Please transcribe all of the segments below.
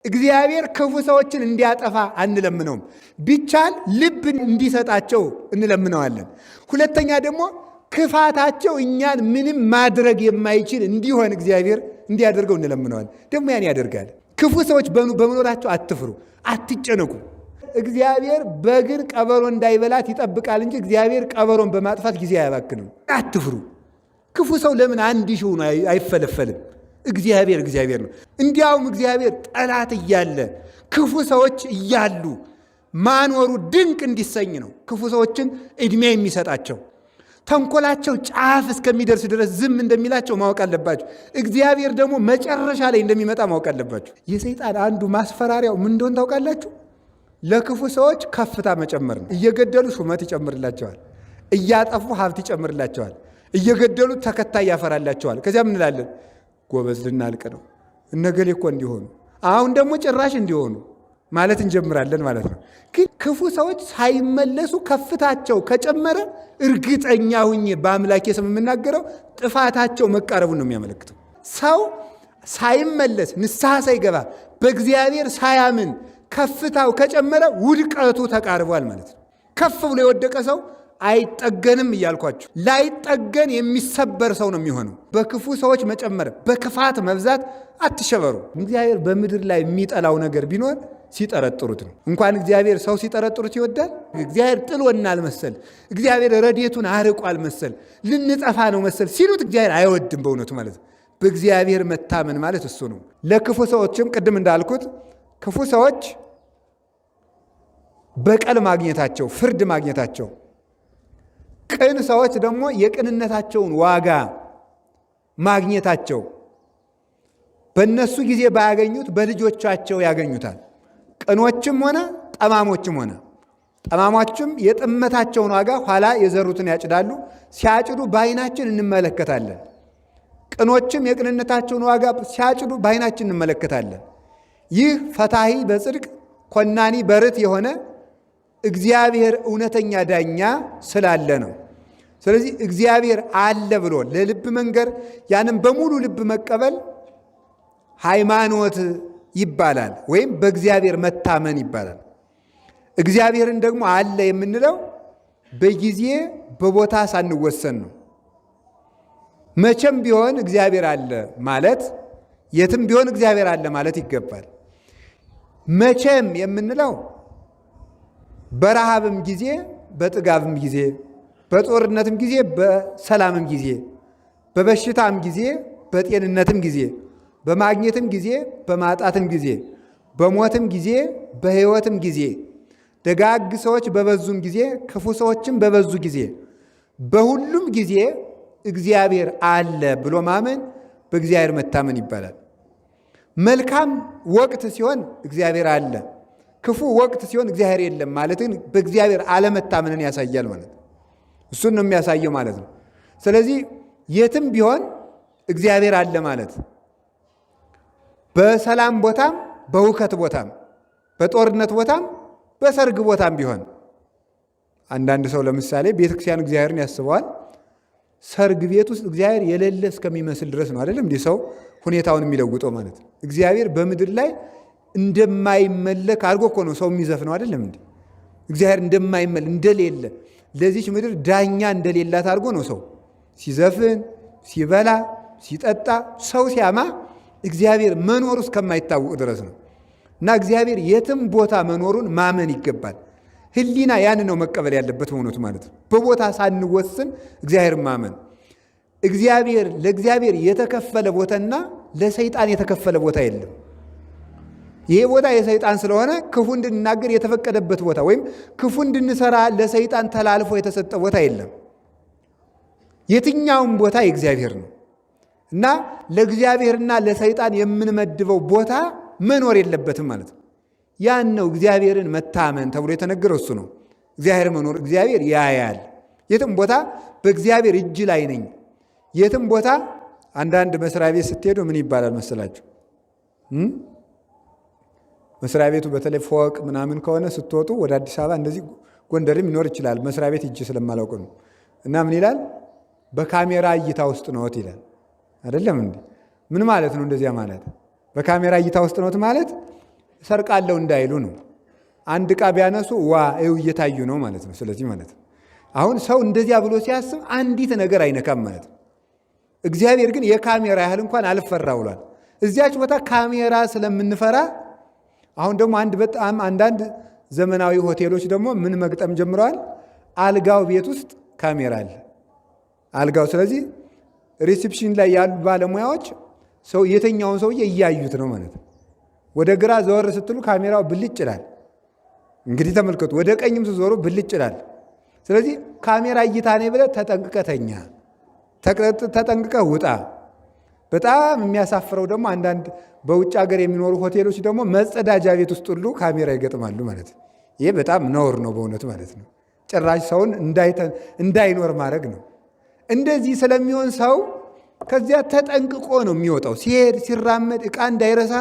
እግዚአብሔር ክፉ ሰዎችን እንዲያጠፋ አንለምነውም። ቢቻል ልብ እንዲሰጣቸው እንለምነዋለን። ሁለተኛ ደግሞ ክፋታቸው እኛን ምንም ማድረግ የማይችል እንዲሆን እግዚአብሔር እንዲያደርገው እንለምነዋለን። ደግሞ ያን ያደርጋል። ክፉ ሰዎች በመኖራቸው አትፍሩ፣ አትጨነቁ። እግዚአብሔር በግን ቀበሮ እንዳይበላት ይጠብቃል እንጂ እግዚአብሔር ቀበሮን በማጥፋት ጊዜ አያባክንም። አትፍሩ። ክፉ ሰው ለምን አንድ ሺህ ሆኖ አይፈለፈልም? እግዚአብሔር ነው። እንዲያውም እግዚአብሔር ጠላት እያለ ክፉ ሰዎች እያሉ ማኖሩ ድንቅ እንዲሰኝ ነው ክፉ ሰዎችን ዕድሜ የሚሰጣቸው። ተንኮላቸው ጫፍ እስከሚደርስ ድረስ ዝም እንደሚላቸው ማወቅ አለባቸው። እግዚአብሔር ደግሞ መጨረሻ ላይ እንደሚመጣ ማወቅ አለባቸው። የሰይጣን አንዱ ማስፈራሪያው ምን እንደሆነ ታውቃላችሁ? ለክፉ ሰዎች ከፍታ መጨመር ነው። እየገደሉ ሹመት ይጨምርላቸዋል፣ እያጠፉ ሀብት ይጨምርላቸዋል፣ እየገደሉ ተከታይ ያፈራላቸዋል። ከዚያ ምን እንላለን? ጎበዝ ልናልቅ ነው፣ እነገሌ እኮ እንዲሆኑ፣ አሁን ደግሞ ጭራሽ እንዲሆኑ ማለት እንጀምራለን ማለት ነው። ግን ክፉ ሰዎች ሳይመለሱ ከፍታቸው ከጨመረ እርግጠኛ ሁኜ በአምላኬ ስም የምናገረው ጥፋታቸው መቃረቡን ነው የሚያመለክተው። ሰው ሳይመለስ ንስሐ ሳይገባ በእግዚአብሔር ሳያምን ከፍታው ከጨመረ ውድቀቱ ተቃርቧል ማለት ነው። ከፍ ብሎ የወደቀ ሰው አይጠገንም እያልኳችሁ፣ ላይጠገን የሚሰበር ሰው ነው የሚሆነው። በክፉ ሰዎች መጨመር፣ በክፋት መብዛት አትሸበሩ። እግዚአብሔር በምድር ላይ የሚጠላው ነገር ቢኖር ሲጠረጥሩት ነው። እንኳን እግዚአብሔር ሰው ሲጠረጥሩት ይወዳል። እግዚአብሔር ጥሎናል መሰል፣ እግዚአብሔር ረድኤቱን አርቋል መሰል፣ ልንጠፋ ነው መሰል ሲሉት እግዚአብሔር አይወድም በእውነቱ ማለት ነው። በእግዚአብሔር መታመን ማለት እሱ ነው። ለክፉ ሰዎችም ቅድም እንዳልኩት ክፉ ሰዎች በቀል ማግኘታቸው፣ ፍርድ ማግኘታቸው፣ ቅን ሰዎች ደግሞ የቅንነታቸውን ዋጋ ማግኘታቸው በእነሱ ጊዜ ባያገኙት በልጆቻቸው ያገኙታል። ቅኖችም ሆነ ጠማሞችም ሆነ ጠማሞችም የጥመታቸውን ዋጋ ኋላ የዘሩትን ያጭዳሉ። ሲያጭዱ በዓይናችን እንመለከታለን። ቅኖችም የቅንነታቸውን ዋጋ ሲያጭዱ በዓይናችን እንመለከታለን። ይህ ፈታሂ በጽድቅ ኮናኒ በርት የሆነ እግዚአብሔር እውነተኛ ዳኛ ስላለ ነው። ስለዚህ እግዚአብሔር አለ ብሎ ለልብ መንገር፣ ያንም በሙሉ ልብ መቀበል ሃይማኖት ይባላል፣ ወይም በእግዚአብሔር መታመን ይባላል። እግዚአብሔርን ደግሞ አለ የምንለው በጊዜ በቦታ ሳንወሰን ነው። መቼም ቢሆን እግዚአብሔር አለ ማለት፣ የትም ቢሆን እግዚአብሔር አለ ማለት ይገባል። መቼም የምንለው በረሃብም ጊዜ፣ በጥጋብም ጊዜ፣ በጦርነትም ጊዜ፣ በሰላምም ጊዜ፣ በበሽታም ጊዜ፣ በጤንነትም ጊዜ፣ በማግኘትም ጊዜ፣ በማጣትም ጊዜ፣ በሞትም ጊዜ፣ በሕይወትም ጊዜ፣ ደጋግ ሰዎች በበዙም ጊዜ፣ ክፉ ሰዎችም በበዙ ጊዜ፣ በሁሉም ጊዜ እግዚአብሔር አለ ብሎ ማመን በእግዚአብሔር መታመን ይባላል። መልካም ወቅት ሲሆን እግዚአብሔር አለ፣ ክፉ ወቅት ሲሆን እግዚአብሔር የለም ማለትን በእግዚአብሔር አለመታመንን ያሳያል ማለት ነው። እሱን ነው የሚያሳየው ማለት ነው። ስለዚህ የትም ቢሆን እግዚአብሔር አለ ማለት በሰላም ቦታም፣ በውከት ቦታም፣ በጦርነት ቦታም፣ በሰርግ ቦታም ቢሆን። አንዳንድ ሰው ለምሳሌ ቤተክርስቲያን እግዚአብሔርን ያስበዋል። ሰርግ ቤት ውስጥ እግዚአብሔር የሌለ እስከሚመስል ድረስ ነው አይደለም እንዲህ ሰው ሁኔታውን የሚለውጠው ማለት ነው። እግዚአብሔር በምድር ላይ እንደማይመለክ አድርጎ እኮ ነው ሰው የሚዘፍነው አይደለም እንዴ? እግዚአብሔር እንደማይመለክ እንደሌለ፣ ለዚች ምድር ዳኛ እንደሌላት አድርጎ ነው ሰው ሲዘፍን፣ ሲበላ፣ ሲጠጣ፣ ሰው ሲያማ እግዚአብሔር መኖሩ እስከማይታወቅ ድረስ ነው። እና እግዚአብሔር የትም ቦታ መኖሩን ማመን ይገባል። ሕሊና ያን ነው መቀበል ያለበት በእውነቱ ማለት ነው። በቦታ ሳንወስን እግዚአብሔር ማመን። ለእግዚአብሔር የተከፈለ ቦታና ለሰይጣን የተከፈለ ቦታ የለም። ይሄ ቦታ የሰይጣን ስለሆነ ክፉ እንድንናገር የተፈቀደበት ቦታ ወይም ክፉ እንድንሰራ ለሰይጣን ተላልፎ የተሰጠ ቦታ የለም። የትኛውም ቦታ የእግዚአብሔር ነው እና ለእግዚአብሔርና ለሰይጣን የምንመድበው ቦታ መኖር የለበትም ማለት ነው። ያን ነው እግዚአብሔርን መታመን ተብሎ የተነገረው እሱ ነው። እግዚአብሔር መኖር፣ እግዚአብሔር ያያል። የትም ቦታ በእግዚአብሔር እጅ ላይ ነኝ። የትም ቦታ አንዳንድ መስሪያ ቤት ስትሄዱ ምን ይባላል መሰላችሁ? መስሪያ ቤቱ በተለይ ፎቅ ምናምን ከሆነ ስትወጡ ወደ አዲስ አበባ እንደዚህ ጎንደርም ይኖር ይችላል። መስሪያ ቤት እጅ ስለማላውቅ ነው። እና ምን ይላል? በካሜራ እይታ ውስጥ ነዎት ይላል። አይደለም እንዴ? ምን ማለት ነው እንደዚያ ማለት? በካሜራ እይታ ውስጥ ነዎት ማለት ሰርቃለሁ እንዳይሉ ነው። አንድ ዕቃ ቢያነሱ ይኸው እየታዩ ነው ማለት ነው። ስለዚህ ማለት ነው አሁን ሰው እንደዚያ ብሎ ሲያስብ አንዲት ነገር አይነካም ማለት ነው። እግዚአብሔር ግን የካሜራ ያህል እንኳን አልፈራ ብሏል። እዚያች ቦታ ካሜራ ስለምንፈራ አሁን ደግሞ በጣም አንዳንድ ዘመናዊ ሆቴሎች ደግሞ ምን መግጠም ጀምረዋል? አልጋው ቤት ውስጥ ካሜራ አለ። አልጋው ስለዚህ ሪሴፕሽን ላይ ያሉ ባለሙያዎች ሰው የተኛውን ሰውዬ እያዩት ነው ማለት ነው። ወደ ግራ ዘወር ስትሉ ካሜራው ብልጭ ይላል። እንግዲህ ተመልከቱ፣ ወደ ቀኝም ስትዞሩ ብልጭ ይላል። ስለዚህ ካሜራ እይታ ነኝ ብለህ ተጠንቅቀህ ተኛ፣ ተጠንቅቀህ ውጣ። በጣም የሚያሳፍረው ደግሞ አንዳንድ በውጭ ሀገር የሚኖሩ ሆቴሎች ደግሞ መጸዳጃ ቤት ውስጥ ሁሉ ካሜራ ይገጥማሉ ማለት ነው። ይሄ በጣም ነውር ነው በእውነት ማለት ነው። ጭራሽ ሰውን እንዳይኖር ማድረግ ነው። እንደዚህ ስለሚሆን ሰው ከዚያ ተጠንቅቆ ነው የሚወጣው። ሲሄድ ሲራመድ ዕቃ እንዳይረሳ።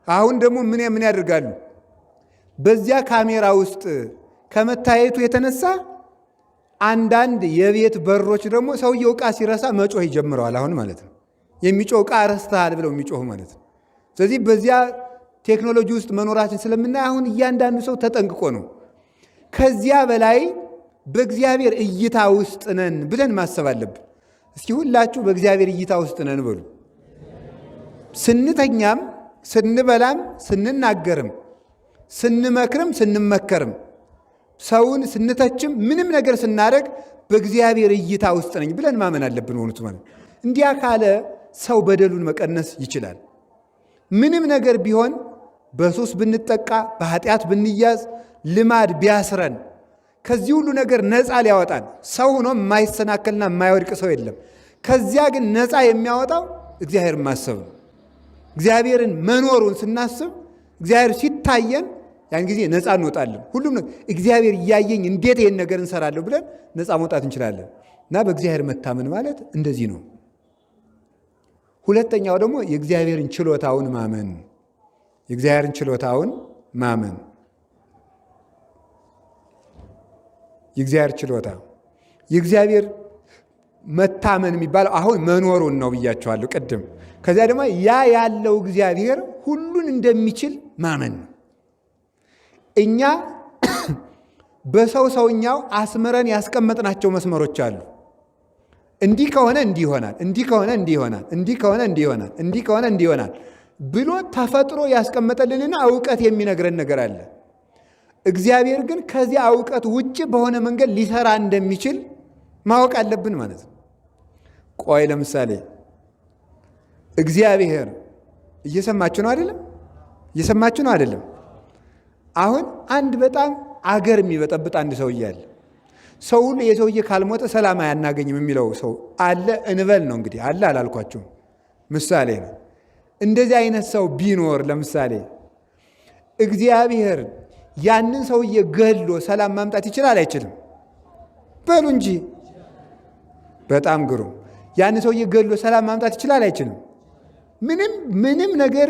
አሁን ደግሞ ምን ያደርጋሉ? በዚያ ካሜራ ውስጥ ከመታየቱ የተነሳ አንዳንድ የቤት በሮች ደግሞ ሰውየው ዕቃ ሲረሳ መጮህ ይጀምረዋል። አሁን ማለት ነው የሚጮህ ዕቃ ረስተሃል ብለው የሚጮህ ማለት ነው። ስለዚህ በዚያ ቴክኖሎጂ ውስጥ መኖራችን ስለምናይ አሁን እያንዳንዱ ሰው ተጠንቅቆ ነው። ከዚያ በላይ በእግዚአብሔር እይታ ውስጥ ነን ብለን ማሰብ አለብን። እስኪ ሁላችሁ በእግዚአብሔር እይታ ውስጥ ነን በሉ። ስንተኛም፣ ስንበላም፣ ስንናገርም፣ ስንመክርም፣ ስንመከርም፣ ሰውን ስንተችም፣ ምንም ነገር ስናደርግ በእግዚአብሔር እይታ ውስጥ ነኝ ብለን ማመን አለብን። ሆኑት ማለት እንዲያ ካለ ሰው በደሉን መቀነስ ይችላል። ምንም ነገር ቢሆን በሱስ ብንጠቃ፣ በኃጢአት ብንያዝ፣ ልማድ ቢያስረን ከዚህ ሁሉ ነገር ነፃ ሊያወጣን ሰው ሆኖ የማይሰናከልና የማይወድቅ ሰው የለም። ከዚያ ግን ነፃ የሚያወጣው እግዚአብሔርን ማሰብ ነው። እግዚአብሔርን መኖሩን ስናስብ እግዚአብሔር ሲታየን ያን ጊዜ ነፃ እንወጣለን። ሁሉም እግዚአብሔር እያየኝ እንዴት ይህን ነገር እንሰራለሁ ብለን ነፃ መውጣት እንችላለን። እና በእግዚአብሔር መታመን ማለት እንደዚህ ነው። ሁለተኛው ደግሞ የእግዚአብሔርን ችሎታውን ማመን። የእግዚአብሔርን ችሎታውን ማመን የእግዚአብሔር ችሎታ የእግዚአብሔር መታመን የሚባለው አሁን መኖሩን ነው ብያቸዋለሁ ቅድም። ከዚያ ደግሞ ያለው እግዚአብሔር ሁሉን እንደሚችል ማመን ነው። እኛ በሰውኛው አስምረን ያስቀመጥናቸው መስመሮች አሉ። እንዲህ ከሆነ እንዲህ ይሆናል፣ እንዲህ ከሆነ እንዲህ ይሆናል፣ እንዲህ ከሆነ እንዲህ ይሆናል፣ እንዲህ ከሆነ እንዲህ ይሆናል ብሎ ተፈጥሮ ያስቀመጠልንና እውቀት የሚነግረን ነገር አለ። እግዚአብሔር ግን ከዚያ እውቀት ውጭ በሆነ መንገድ ሊሰራ እንደሚችል ማወቅ አለብን ማለት ነው። ቆይ ለምሳሌ እግዚአብሔር እየሰማችሁ ነው አይደለም? እየሰማችሁ ነው አይደለም? አሁን አንድ በጣም አገር የሚበጠብጥ አንድ ሰውዬ አለ። ሰው ሁሉ የሰውዬ ካልሞተ ሰላም አያናገኝም የሚለው ሰው አለ እንበል ነው እንግዲህ። አለ አላልኳችሁም? ምሳሌ ነው። እንደዚህ አይነት ሰው ቢኖር ለምሳሌ እግዚአብሔር ያንን ሰውዬ ገድሎ ሰላም ማምጣት ይችላል አይችልም? በሉ እንጂ። በጣም ግሩም። ያንን ሰውዬ ገድሎ ሰላም ማምጣት ይችላል አይችልም? ምንም ነገር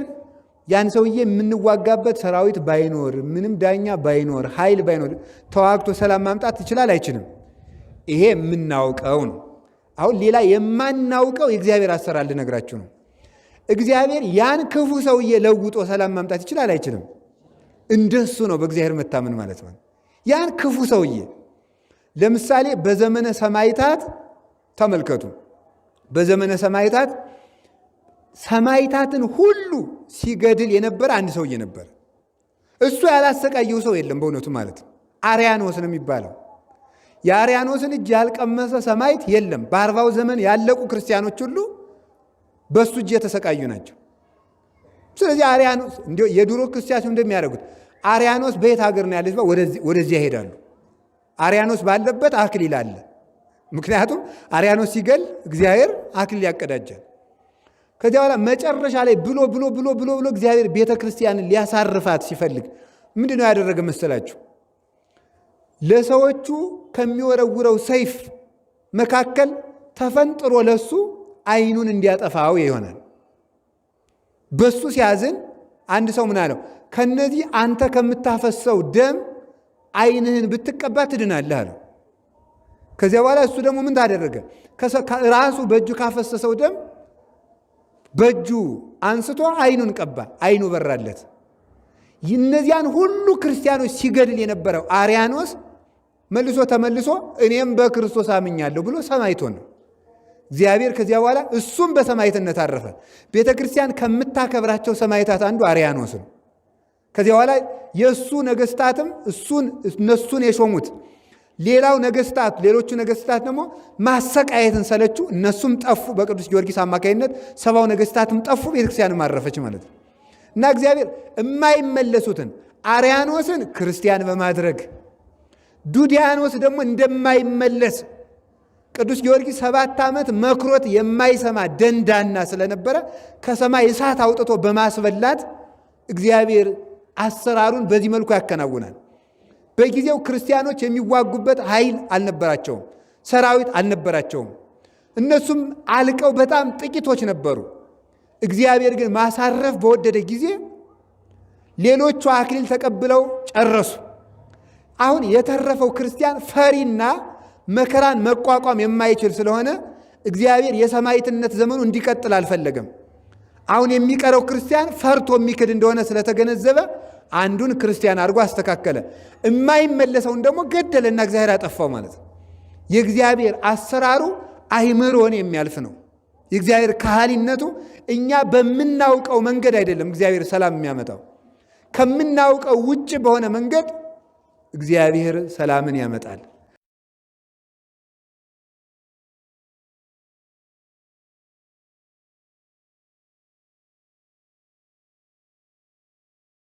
ያን ሰውዬ የምንዋጋበት ሰራዊት ባይኖር፣ ምንም ዳኛ ባይኖር፣ ኃይል ባይኖር ተዋግቶ ሰላም ማምጣት ይችላል አይችልም? ይሄ የምናውቀው ነው። አሁን ሌላ የማናውቀው የእግዚአብሔር አሰራር ልነግራችሁ ነው። እግዚአብሔር ያን ክፉ ሰውዬ ለውጦ ሰላም ማምጣት ይችላል አይችልም? እንደሱ ነው በእግዚአብሔር መታመን ማለት ነው። ያን ክፉ ሰውዬ ለምሳሌ በዘመነ ሰማዕታት ተመልከቱ። በዘመነ ሰማዕታት ሰማዕታትን ሁሉ ሲገድል የነበረ አንድ ሰውዬ ነበር። እሱ ያላሰቃየው ሰው የለም በእውነቱ ማለት ነው። አርያኖስ ነው የሚባለው። የአርያኖስን እጅ ያልቀመሰ ሰማዕት የለም። በ40ው ዘመን ያለቁ ክርስቲያኖች ሁሉ በሱ እጅ የተሰቃዩ ናቸው። ስለዚህ አርያኖስ እንዲሁ የድሮ ክርስቲያኖች እንደሚያደርጉት አርያኖስ በየት ሀገር ነው ያለች? ወደዚያ ይሄዳሉ። አርያኖስ ባለበት አክሊል አለ። ምክንያቱም አርያኖስ ሲገል እግዚአብሔር አክሊል ያቀዳጃል። ከዚያ በኋላ መጨረሻ ላይ ብሎ እግዚአብሔር ቤተ ክርስቲያንን ሊያሳርፋት ሲፈልግ ምንድን ነው ያደረገ መሰላችሁ? ለሰዎቹ ከሚወረውረው ሰይፍ መካከል ተፈንጥሮ ለሱ ዓይኑን እንዲያጠፋው ይሆናል። በሱ ሲያዝን አንድ ሰው ምን አለው? ከነዚህ አንተ ከምታፈሰው ደም ዓይንህን ብትቀባ ትድናለህ አለው። ከዚያ በኋላ እሱ ደግሞ ምን ታደረገ? ራሱ በእጁ ካፈሰሰው ደም በእጁ አንስቶ ዓይኑን ቀባ። ዓይኑ በራለት። እነዚያን ሁሉ ክርስቲያኖች ሲገድል የነበረው አርያኖስ መልሶ ተመልሶ እኔም በክርስቶስ አምኛለሁ ብሎ ሰማዕት ሆነ። እግዚአብሔር ከዚያ በኋላ እሱም በሰማዕትነት አረፈ። ቤተ ክርስቲያን ከምታከብራቸው ሰማዕታት አንዱ አርያኖስ ነው። ከዚያ በኋላ የእሱ ነገሥታትም እነሱን የሾሙት ሌሎቹ ነገሥታት ደግሞ ማሰቃየትን ሰለቹ። እነሱም ጠፉ። በቅዱስ ጊዮርጊስ አማካይነት 70 ነገሥታትም ጠፉ። ቤተክርስቲያንም አረፈች ማለት ነው። እና እግዚአብሔር የማይመለሱትን አርያኖስን ክርስቲያን በማድረግ ዱዲያኖስ ደግሞ እንደማይመለስ ቅዱስ ጊዮርጊስ 7 ዓመት መክሮት የማይሰማ ደንዳና ስለነበረ ከሰማይ እሳት አውጥቶ በማስበላት እግዚአብሔር አሰራሩን በዚህ መልኩ ያከናውናል። በጊዜው ክርስቲያኖች የሚዋጉበት ኃይል አልነበራቸውም፣ ሰራዊት አልነበራቸውም። እነሱም አልቀው በጣም ጥቂቶች ነበሩ። እግዚአብሔር ግን ማሳረፍ በወደደ ጊዜ ሌሎቹ አክሊል ተቀብለው ጨረሱ። አሁን የተረፈው ክርስቲያን ፈሪና መከራን መቋቋም የማይችል ስለሆነ እግዚአብሔር የሰማዕትነት ዘመኑ እንዲቀጥል አልፈለገም። አሁን የሚቀረው ክርስቲያን ፈርቶ የሚክድ እንደሆነ ስለተገነዘበ አንዱን ክርስቲያን አድርጎ አስተካከለ። የማይመለሰውን ደግሞ ገደለና እግዚአብሔር አጠፋው ማለት ነው። የእግዚአብሔር አሰራሩ አይምሮን የሚያልፍ ነው። የእግዚአብሔር ካህሊነቱ እኛ በምናውቀው መንገድ አይደለም እግዚአብሔር ሰላም የሚያመጣው። ከምናውቀው ውጭ በሆነ መንገድ እግዚአብሔር ሰላምን ያመጣል።